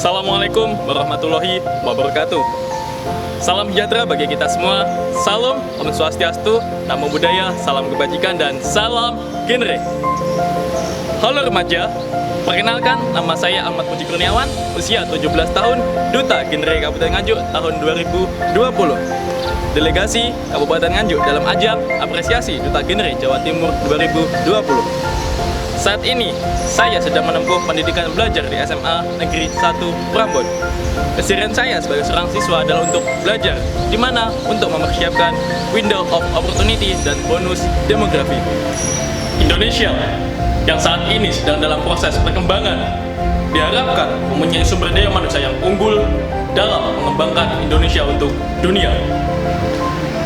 Assalamualaikum warahmatullahi wabarakatuh. Salam sejahtera bagi kita semua. Salam Om Swastiastu, Namo Buddhaya, salam kebajikan, dan salam genre. Halo remaja, perkenalkan nama saya Ahmad Puji Kurniawan, usia 17 tahun, Duta Genre Kabupaten Nganjuk tahun 2020. Delegasi Kabupaten Nganjuk dalam ajang apresiasi Duta Genre Jawa Timur 2020. Saat ini, saya sedang menempuh pendidikan belajar di SMA Negeri 1 Prambon. Keseharian saya sebagai seorang siswa adalah untuk belajar, di mana untuk mempersiapkan window of opportunity dan bonus demografi. Indonesia yang saat ini sedang dalam proses perkembangan diharapkan mempunyai sumber daya manusia yang unggul dalam mengembangkan Indonesia untuk dunia.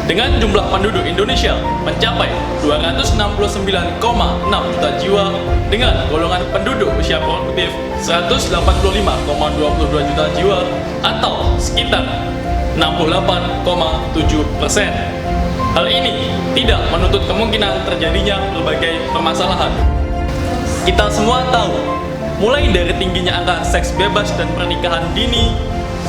Dengan jumlah penduduk Indonesia mencapai 269,6 juta jiwa dengan golongan penduduk usia produktif 185,22 juta jiwa atau sekitar 68,7%. Hal ini tidak menutup kemungkinan terjadinya berbagai permasalahan. Kita semua tahu, mulai dari tingginya angka seks bebas dan pernikahan dini,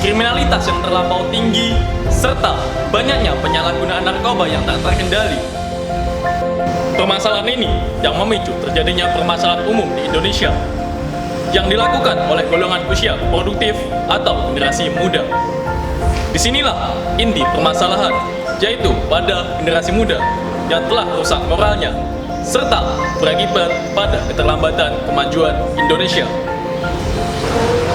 kriminalitas yang terlampau tinggi, serta banyaknya penyalahgunaan narkoba yang tak terkendali. Permasalahan ini yang memicu terjadinya permasalahan umum di Indonesia yang dilakukan oleh golongan usia produktif atau generasi muda. Disinilah inti permasalahan, yaitu pada generasi muda yang telah rusak moralnya, serta berakibat pada keterlambatan kemajuan Indonesia.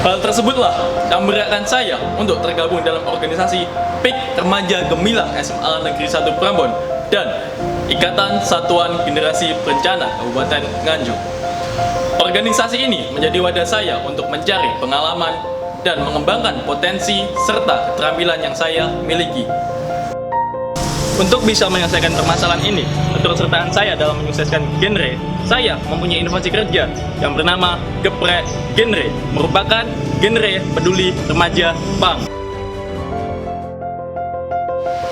Hal tersebutlah yang memberatkan saya untuk tergabung dalam organisasi PIK Remaja Gemilang SMA Negeri 1 Prambon dan Ikatan Satuan Generasi Berencana Kabupaten Nganjuk. Organisasi ini menjadi wadah saya untuk mencari pengalaman dan mengembangkan potensi serta keterampilan yang saya miliki. Untuk bisa menyelesaikan permasalahan ini, ketersertaan saya dalam menyukseskan genre, saya mempunyai inovasi kerja yang bernama Geprek Genre, merupakan genre peduli remaja punk.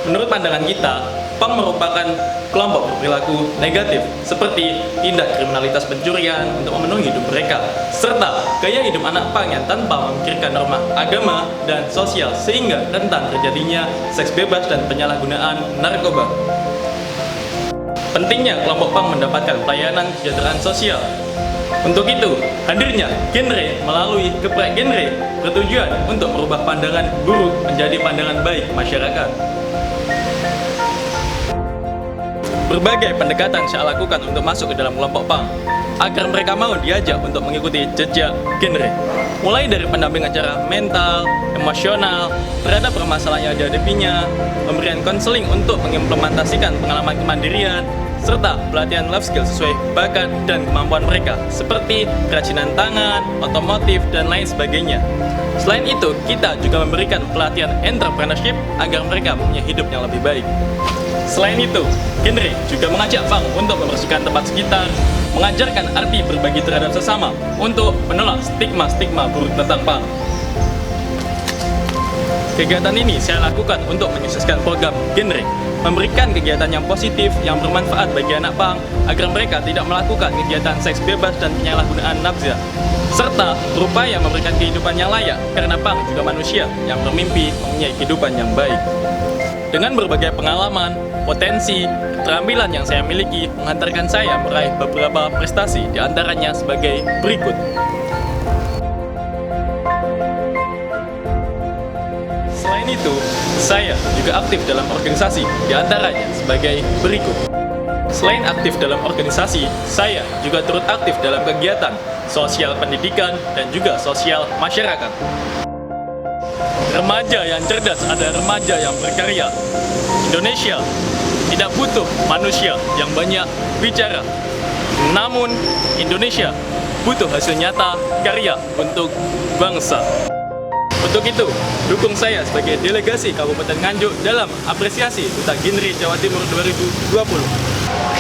Menurut pandangan kita, punk merupakan kelompok berperilaku negatif seperti tindak kriminalitas pencurian untuk memenuhi hidup mereka, serta gaya hidup anak punk yang tanpa memikirkan norma agama dan sosial sehingga rentan terjadinya seks bebas dan penyalahgunaan narkoba. Pentingnya kelompok punk mendapatkan pelayanan kesejahteraan sosial. Untuk itu, hadirnya genre melalui Geprek Genre bertujuan untuk merubah pandangan buruk menjadi pandangan baik masyarakat. Berbagai pendekatan saya lakukan untuk masuk ke dalam kelompok punk agar mereka mau diajak untuk mengikuti jejak genre. Mulai dari pendampingan secara mental, emosional, terhadap permasalahan yang dihadapinya, pemberian konseling untuk mengimplementasikan pengalaman kemandirian, serta pelatihan life skill sesuai bakat dan kemampuan mereka, seperti kerajinan tangan, otomotif, dan lain sebagainya. Selain itu, kita juga memberikan pelatihan entrepreneurship agar mereka punya hidup yang lebih baik. Selain itu, genre juga mengajak punk untuk membersihkan tempat sekitar, mengajarkan arti berbagi terhadap sesama, untuk menolak stigma-stigma buruk tentang punk. Kegiatan ini saya lakukan untuk menyukseskan program genre, memberikan kegiatan yang positif yang bermanfaat bagi anak punk agar mereka tidak melakukan kegiatan seks bebas dan penyalahgunaan nafsa, serta berupaya memberikan kehidupan yang layak karena punk juga manusia yang bermimpi mempunyai kehidupan yang baik. Dengan berbagai pengalaman, potensi, keterampilan yang saya miliki menghantarkan saya meraih beberapa prestasi, diantaranya sebagai berikut. Selain itu, saya juga aktif dalam organisasi, diantaranya sebagai berikut. Selain aktif dalam organisasi, saya juga turut aktif dalam kegiatan sosial pendidikan dan juga sosial masyarakat. Remaja yang cerdas adalah remaja yang berkarya. Indonesia tidak butuh manusia yang banyak bicara, namun Indonesia butuh hasil nyata karya untuk bangsa. Untuk itu, dukung saya sebagai delegasi Kabupaten Nganjuk dalam apresiasi Duta Genre Jawa Timur 2020.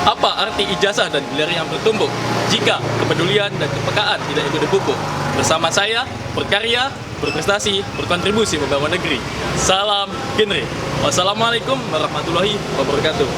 Apa arti ijazah dan gelar yang bertumbuk jika kepedulian dan kepekaan tidak ikut dipupuk? Bersama saya, berkarya, berprestasi, berkontribusi membangun negeri. Salam genre. Wassalamualaikum warahmatullahi wabarakatuh.